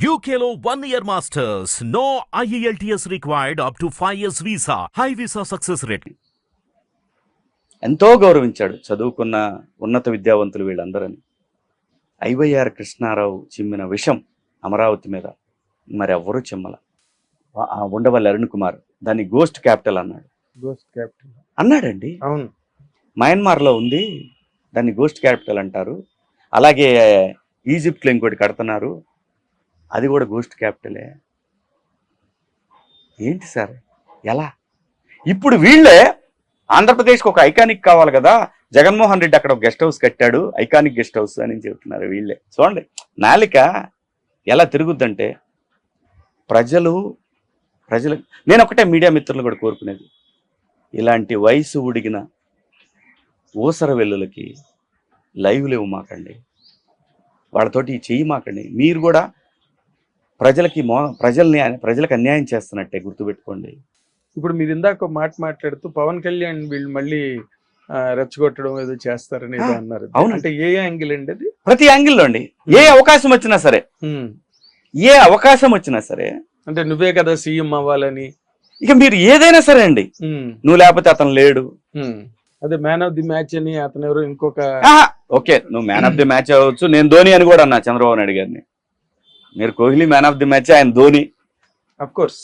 UKLO 1 year masters. No IELTS required up to 5 years visa. High visa success rate. ఎంతో గౌరవించాడు చదువుకున్న ఉన్నత విద్యావంతులు వీళ్ళందరని. IYR Krishnarao చిమ్మిన విషం అమరావతి మీద మరి ఎవ్వరూ చిమ్మల. ఉండవల్లి అరుణ్ కుమార్ దాన్ని గోస్ట్ క్యాపిటల్ అన్నాడు. గోస్ట్ క్యాపిటల్ అన్నాడండి. అవును, మయన్మార్లో ఉంది, దాన్ని గోస్ట్ క్యాపిటల్ అంటారు. అలాగే ఈజిప్ట్లో ఇంకోటి కడుతున్నారు, అది కూడా గోస్ట్ క్యాపిటలే. ఏంటి సార్ ఎలా? ఇప్పుడు వీళ్ళే ఆంధ్రప్రదేశ్కి ఒక ఐకానిక్ కావాలి కదా, జగన్మోహన్ రెడ్డి అక్కడ ఒక గెస్ట్ హౌస్ కట్టాడు, ఐకానిక్ గెస్ట్ హౌస్ అని చెబుతున్నారు వీళ్ళే. చూడండి నాలిక ఎలా తిరుగుద్దంటే. ప్రజలు నేను ఒకటే మీడియా మిత్రులు కూడా కోరుకునేది, ఇలాంటి వయసు ఉడిగిన ఊసర వెల్లులకి లైవ్లు ఇవ్వమాకండి, వాళ్ళతోటి చెయ్యి మాకండి. మీరు కూడా ప్రజలకు అన్యాయం చేస్తున్నట్టే గుర్తుపెట్టుకోండి. ఇప్పుడు మీరు ఇందాక ఒక మాట మాట్లాడుతూ పవన్ కళ్యాణ్ వీళ్ళు మళ్ళీ రెచ్చగొట్టడం ఏదో చేస్తారని ఏదో అన్నారు. అవును, అంటే ఏ యాంగిల్ అండి అది? ప్రతి యాంగిల్లో అండి. ఏ అవకాశం వచ్చినా సరే అంటే నువ్వే కదా సీఎం అవ్వాలని, ఇక మీరు ఏదైనా సరే అండి, నువ్వు లేకపోతే అతను లేడు. అదే మ్యాన్ ఆఫ్ ది మ్యాచ్ అని అతను ఎవరు ఇంకొక, ఓకే నువ్వు మ్యాన్ ఆఫ్ ది మ్యాచ్ అవ్వచ్చు, నేను ధోని అని కూడా అన్నా చంద్రబాబు నాయుడు గారిని. మీరు Kohli man of the match, ఆయన ధోని. అఫ్ కోర్స్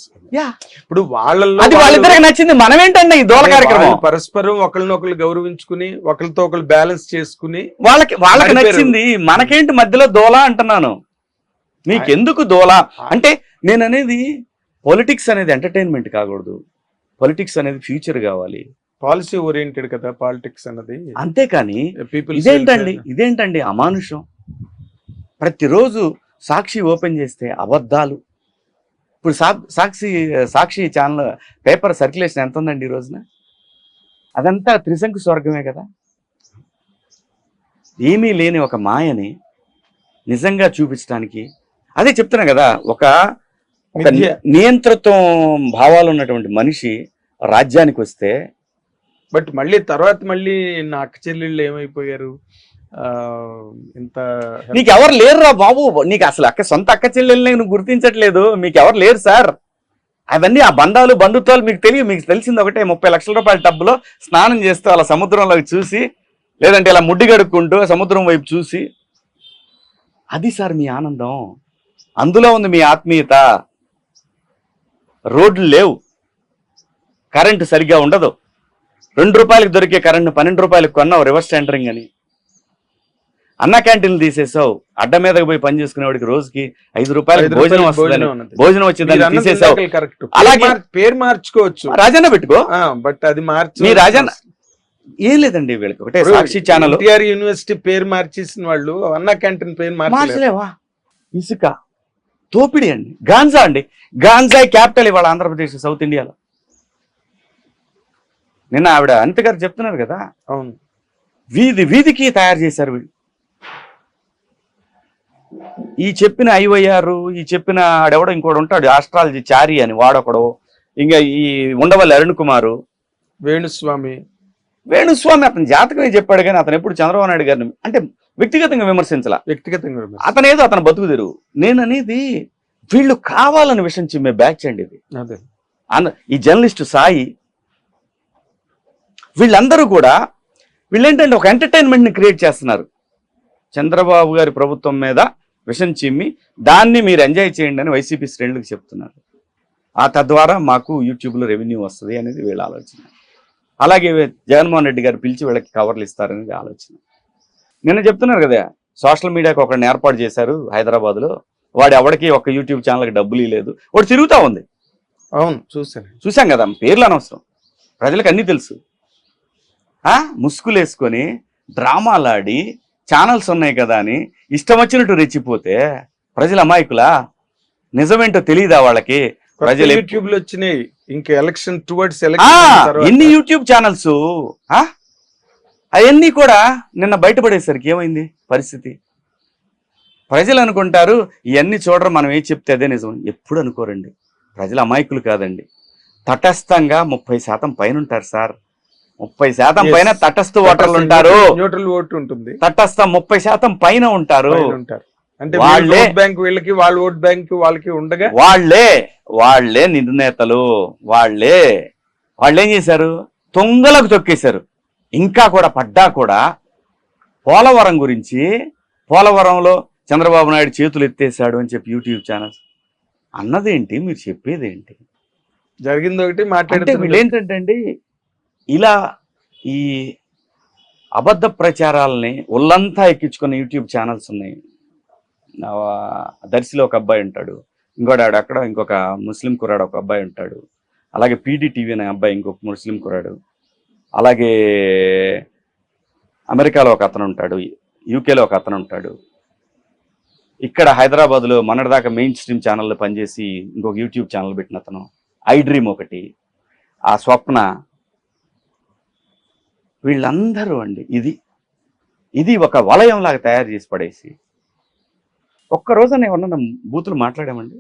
ఇప్పుడు వాళ్ళిద్దరికి నచ్చింది, మనం ఏంటండి ఈ దోల కార్యక్రమం. పరస్పరం ఒకరినొకరు గౌరవించుకుని ఒకరితో ఒకరు బ్యాలెన్స్ చేసుకుని వాళ్ళకి నచ్చింది, మనకేంటి మధ్యలో దోల అంటున్నాను. మీకెందుకు దోల అంటే, నేను అనేది పొలిటిక్స్ అనేది ఎంటర్టైన్మెంట్ కాకూడదు, పొలిటిక్స్ అనేది ఫ్యూచర్ కావాలి, పాలసీ ఓరియంటెడ్ కదా పాలిటిక్స్ అన్నది. అంతేకాని ఇదేంటండి అమానుషం. ప్రతిరోజు సాక్షి ఓపెన్ చేస్తే అబద్ధాలు. ఇప్పుడు సాక్షి ఛానల్ పేపర్ సర్క్యులేషన్ ఎంత ఉందండి ఈ రోజున? అదంతా త్రిశంకు స్వర్గమే కదా. ఏమీ లేని ఒక మాయని నిజంగా చూపించడానికి, అదే చెప్తున్నా కదా, ఒక నియంతృత్వం భావాలు ఉన్నటువంటి మనిషి రాజ్యానికి వస్తే. బట్ మళ్ళీ తర్వాత మళ్ళీ నా అక్క చెల్లెళ్ళు ఏమైపోయారు, ఇంత నీకు ఎవరు లేరురా బాబు, నీకు అసలు సొంత అక్క చెల్లెల్ని నువ్వు గుర్తించట్లేదు, మీకు ఎవరు లేరు సార్. అవన్నీ ఆ బంధుత్వాలు మీకు తెలిసింది ఒకటే, 30 లక్షల రూపాయల టబ్బులో స్నానం చేస్తూ అలా సముద్రంలోకి చూసి, లేదంటే ఇలా ముడ్డి గడుక్కుంటూ సముద్రం వైపు చూసి, అది సార్ మీ ఆనందం. అందులో ఉంది మీ ఆత్మీయత. రోడ్లు లేవు, కరెంటు సరిగ్గా ఉండదు, 2 రూపాయలకు దొరికే కరెంటు 12 రూపాయలకు కొన్నావు రివర్స్ టెండరింగ్ అని. అన్న క్యాంటీన్లు తీసేసావు, అడ్డ మీదకి పోయి పని చేసుకునేవాడికి రోజుకి 5 రూపాయలకు భోజనం వచ్చిందని తీసేసావు. అలాగే పేరు మార్చుకోవచ్చు, రాజన్న పెట్టుకో, బట్ అది మీ రాజన్న ఏం లేదండి. వీళ్ళకి ఒకటే సాక్షి ఛానల్. యూనివర్సిటీ పేరు మార్చేసిన వాళ్ళు అన్న క్యాంటీన్ పేరు మార్చలేవా? ఇసుక తోపిడి అండి, గాంజా అండి, గాంజాయి క్యాపిటల్ ఇవాళ ఆంధ్రప్రదేశ్, సౌత్ ఇండియాలో. నిన్న ఆవిడ అనిత గారు చెప్తున్నారు కదా, అవును, వీధికి తయారు చేశారు వీళ్ళు. ఈ చెప్పిన ఐవైఆర్, ఈ చెప్పిన ఆడెవడో ఇంకోటి ఉంటాడు ఆస్ట్రాలజీ చారి అని వాడొకడు, ఇంకా ఈ ఉండవల్లి అరుణ్ కుమారు, వేణుస్వామి అతని జాతకమే చెప్పాడు, కానీ అతను ఎప్పుడు చంద్రబాబు నాయుడు గారిని అంటే వ్యక్తిగతంగా విమర్శించాల. అతనేదో అతను బతుకు తెరువు. నేను అనేది వీళ్ళు కావాలని విషయం చిమ్మే బ్యాచ్ అండి ఇది. ఈ జర్నలిస్టు సాయి, వీళ్ళందరూ కూడా వీళ్ళేంటంటే ఒక ఎంటర్టైన్మెంట్ ని క్రియేట్ చేస్తున్నారు. చంద్రబాబు గారి ప్రభుత్వం మీద విషం చిమ్మి దాన్ని మీరు ఎంజాయ్ చేయండి అని వైసీపీ శ్రేణులకు చెప్తున్నారు. తద్వారా మాకు యూట్యూబ్లో రెవెన్యూ వస్తుంది అనేది వీళ్ళ ఆలోచన. అలాగే జగన్మోహన్ రెడ్డి గారు పిలిచి వీళ్ళకి కవర్లు ఇస్తారనేది ఆలోచన. నిన్న చెప్తున్నారు కదా, సోషల్ మీడియాకి ఒకరిని ఏర్పాటు చేశారు హైదరాబాద్లో, వాడు ఎవరికి ఒక యూట్యూబ్ ఛానల్కి డబ్బులు ఇవ్వలేదు, వాడు తిరుగుతూ ఉంది. అవును, చూసాం కదా, పేర్లు అనవసరం, ప్రజలకు అన్నీ తెలుసు. ముసుగులు వేసుకొని డ్రామాలాడి ఛానల్స్ ఉన్నాయి కదా అని ఇష్టం వచ్చినట్టు రెచ్చిపోతే ప్రజల అమాయకులా? నిజమేంటో తెలియదా వాళ్ళకి? ప్రజలు యూట్యూబ్ లో వచ్చినాయి, ఇంకా ఎలక్షన్ టువర్డ్స్ ఎన్ని యూట్యూబ్ ఛానల్స్ అవన్నీ కూడా నిన్న బయటపడేసరికి ఏమైంది పరిస్థితి? ప్రజలు అనుకుంటారు ఇవన్నీ చూడరు, మనం ఏం చెప్తే అదే నిజం. ఎప్పుడు అనుకోరండి, ప్రజలు అమాయకులు కాదండి. తటస్థంగా 30% పైన ఉంటారు సార్. 30% పైన తటస్థ ఓటర్లు ఉంటారు. న్యూట్రల్ ఓటు ఉంటుంది. తటస్థ 30% పైన ఉంటారు. అంటే వాళ్ళే ఓట్ బ్యాంక్ వీళ్ళకి, వాళ్ళ ఓట్ బ్యాంక్ వాళ్ళకి ఉండగా వాళ్ళే నిర్ణేతలు. వాళ్ళేం చేశారు, తొంగలకు తొక్కేశారు. ఇంకా కూడా పడ్డా కూడా పోలవరం గురించి, పోలవరంలో చంద్రబాబు నాయుడు చేతులు ఎత్తేసాడు అని చెప్పి యూట్యూబ్ ఛానల్స్ అన్నదేంటి, మీరు చెప్పేదేంటి? జరిగింది ఒకటి అంటే మాట్లాడితే వీళ్ళు ఏంటంటే అండి, ఇలా ఈ అబద్ధ ప్రచారాలని ఒళ్ళంతా ఎక్కించుకున్న యూట్యూబ్ ఛానల్స్ ఉన్నాయి. దర్శిలో ఒక అబ్బాయి ఉంటాడు, ఇంకోటి అక్కడ ఇంకొక ముస్లిం కుర్రాడు ఒక అబ్బాయి ఉంటాడు, అలాగే పీడీటీవీ అనే అబ్బాయి ఇంకొక ముస్లిం కుర్రాడు, అలాగే అమెరికాలో ఒక అతను ఉంటాడు, యూకేలో ఒక అతను ఉంటాడు, ఇక్కడ హైదరాబాద్లో మొన్నటిదాకా మెయిన్ స్ట్రీమ్ ఛానల్లో పనిచేసి ఇంకొక యూట్యూబ్ ఛానల్ పెట్టిన అతను, ఐ డ్రీమ్ ఒకటి, ఆ స్వప్న, వీళ్ళందరూ అండి ఇది ఒక వలయంలాగా తయారు చేసి పడేసి, ఒక్కరోజున ఎవరన్నా బూతులు మాట్లాడామండి?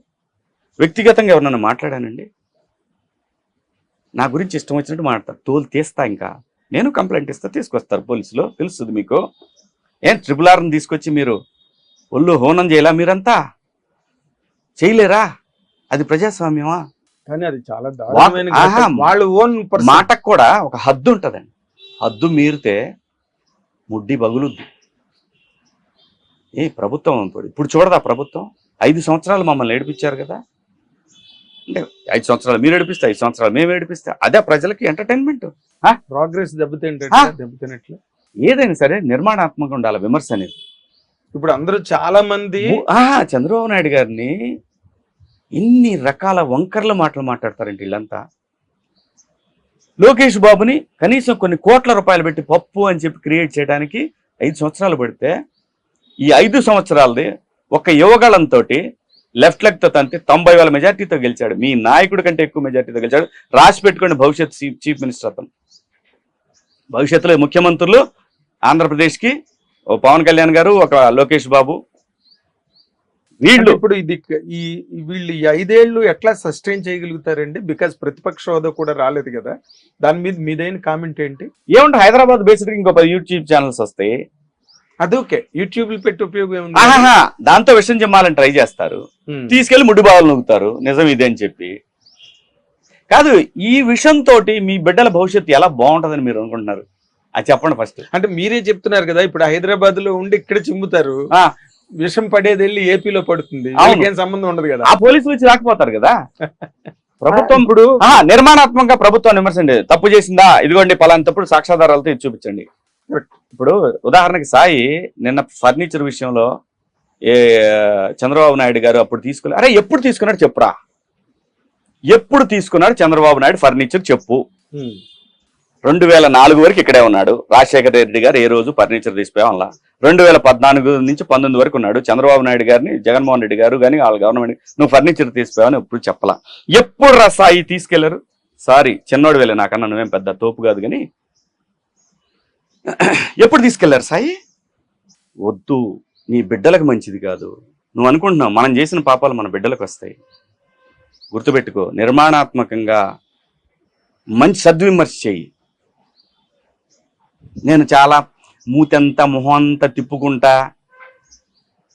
వ్యక్తిగతంగా ఎవరన్నా మాట్లాడానండి? నా గురించి ఇష్టం వచ్చినట్టు మాట్లాడతారు, తోలు తీస్తా. ఇంకా నేను కంప్లైంట్ ఇస్తా, తీసుకొస్తారు పోలీసులు, తెలుస్తుంది మీకు. ఏం RRRని తీసుకొచ్చి మీరు ఒళ్ళు హోనం చేయాలా? మీరంతా చేయలేరా? అది ప్రజాస్వామ్యమా? కానీ అది చాలా దారుణమైన ఘటన. వాళ్ళ ఓన్ మాటకు కూడా ఒక హద్దు ఉంటుందండి. హద్దు మీరితే ముడ్డి బగులుద్ది. ప్రభుత్వం ఇప్పుడు చూడదా? ప్రభుత్వం 5 సంవత్సరాలు మమ్మల్ని ఏడిపించారు కదా. అంటే 5 సంవత్సరాలు మీరు ఏడిపిస్తే, 5 సంవత్సరాలు మేము ఏడిపిస్తే, అదే ప్రజలకి ఎంటర్టైన్మెంట్. ప్రోగ్రెస్ దెబ్బతిన్నట్లు. ఏదైనా సరే నిర్మాణాత్మకంగా ఉండాలి విమర్శ అనేది. ఇప్పుడు అందరూ చాలా మంది చంద్రబాబు నాయుడు గారిని ఇన్ని రకాల వంకర్ల మాటలు మాట్లాడతారండి వీళ్ళంతా. లోకేష్ బాబుని కనీసం కొన్ని కోట్ల రూపాయలు పెట్టి పప్పు అని చెప్పి క్రియేట్ చేయడానికి 5 సంవత్సరాలు పడితే, ఈ 5 సంవత్సరాలది ఒక యువగళంతో లెఫ్ట్ లెగ్ తో తంతే 90,000 మెజార్టీతో గెలిచాడు. మీ నాయకుడి కంటే ఎక్కువ మెజార్టీతో గెలిచాడు. రాసి పెట్టుకోండి, భవిష్యత్ చీఫ్ మినిస్టర్ అతను. భవిష్యత్తులో ముఖ్యమంత్రులు ఆంధ్రప్రదేశ్కి ఓ పవన్ కళ్యాణ్ గారు, ఒక లోకేష్ బాబు. వీళ్ళు ఇప్పుడు వీళ్ళు ఈ 5 ఏళ్ళు ఎట్లా సస్టైన్ చేయగలుగుతారండి? బికాస్ ప్రతిపక్ష హోదా కూడా రాలేదు కదా. దాని మీద మీదైన కామెంట్ ఏంటి? ఏమంటే హైదరాబాద్ బేస్డ్ ఇంకో 10 యూట్యూబ్ ఛానల్స్ వస్తాయి. అదొకే యూట్యూబ్ పెట్టి ఉపయోగం ఏముంది? దాంతో విషయం చెప్పాలని ట్రై చేస్తారు, తీసుకెళ్లి ముడ్డు బావులు నొక్కుతారు నిజం ఇదే అని చెప్పి. కాదు, ఈ విషయం తోటి మీ బిడ్డల భవిష్యత్తు ఎలా బాగుంటుందని మీరు అనుకుంటున్నారు? అది చెప్పండి ఫస్ట్. అంటే మీరే చెప్తున్నారు కదా, ఇప్పుడు హైదరాబాద్ లో ఉండి ఇక్కడ చిమ్ముతారు, విషం పడేది వెళ్ళి ఏపీలో పడుతుంది, ఏం సంబంధం ఉండదు కదా. ఆ పోలీసులు వచ్చి రాకపోతారు కదా. ప్రభుత్వం ఇప్పుడు నిర్మాణాత్మకంగా ప్రభుత్వం విమర్శండి, తప్పు చేసిందా, ఇదిగోండి పలానా తప్పుడు సాక్ష్యాధారాలతో ఇది చూపించండి. ఇప్పుడు ఉదాహరణకి సాయి నిన్న ఫర్నిచర్ విషయంలో చంద్రబాబు నాయుడు గారు అప్పుడు తీసుకున్నారు. అరే ఎప్పుడు తీసుకున్నాడు చెప్పురా, ఎప్పుడు తీసుకున్నాడు చంద్రబాబు నాయుడు ఫర్నిచర్ చెప్పు. 2004 వరకు ఇక్కడే ఉన్నాడు. రాజశేఖర రెడ్డి గారు ఏ రోజు ఫర్నిచర్ తీసిపోయాం అలా. 2014 నుంచి 19 వరకు ఉన్నాడు. చంద్రబాబు నాయుడు గారిని జగన్మోహన్ రెడ్డి గారు కానీ వాళ్ళ గవర్నమెంట్ నువ్వు ఫర్నిచర్ తీసిపోయావని ఎప్పుడు చెప్పలా. ఎప్పుడు రా సాయి తీసుకెళ్లారు? సారీ చిన్నోడు వెళ్ళే, నాకన్నా నువ్వేం పెద్ద తోపు కాదు కానీ ఎప్పుడు తీసుకెళ్లారు సాయి? వద్దు, నీ బిడ్డలకు మంచిది కాదు. నువ్వు అనుకుంటున్నావు మనం చేసిన పాపాలు మన బిడ్డలకు వస్తాయి. గుర్తుపెట్టుకో, నిర్మాణాత్మకంగా మంచి సద్విమర్శ చెయ్యి. నేను చాలా మూతంతా మొహంతా తిప్పుకుంటా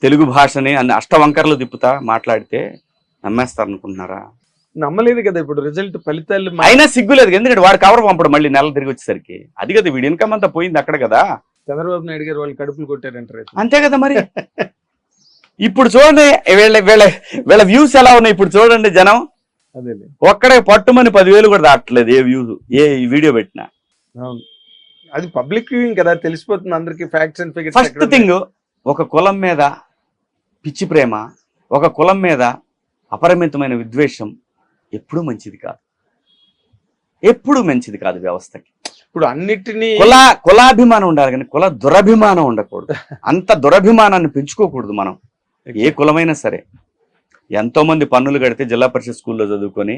తెలుగు భాషని అన్ని అష్టవంకర్లు తిప్పుతా మాట్లాడితే నమ్మేస్తారు అనుకుంటున్నారా? నమ్మలేదు కదా. ఇప్పుడు రిజల్ట్ ఫలితాలు అయినా సిగ్గులేదు, ఎందుకంటే వాడు కవర్ పంపడు మళ్ళీ నెల తిరిగి వచ్చేసరికి. అది కదా వీడి ఇన్కమ్ అంతా పోయింది అక్కడ కదా. చంద్రబాబు నాయుడు గారు వాళ్ళు కడుపులు కొట్టారంటారు, అంతే కదా మరి. ఇప్పుడు చూడండి వీళ్ళ వ్యూస్ ఎలా ఉన్నాయి ఇప్పుడు చూడండి. జనం అదే ఒక్కడే పట్టుమని 10,000 కూడా దాటలేదు ఏ వ్యూస్, ఏ వీడియో పెట్టినా. అది పబ్లిక్ వ్యూయింగ్ కదా, తెలిసిపోతుంది అందరికి facts and figures. First thing, ఒక కులం మీద పిచ్చి ప్రేమ, ఒక కులం మీద అపరిమితమైన విద్వేషం ఎప్పుడూ మంచిది కాదు, ఎప్పుడు మంచిది కాదు వ్యవస్థకి. ఇప్పుడు అన్నిటినీ కులాభిమానం ఉండాలి కానీ కుల దురభిమానం ఉండకూడదు. అంత దురభిమానాన్ని పెంచుకోకూడదు మనం. ఏ కులమైనా సరే. ఎంతో మంది పన్నులు కడితే జిల్లా పరిషత్ స్కూల్లో చదువుకొని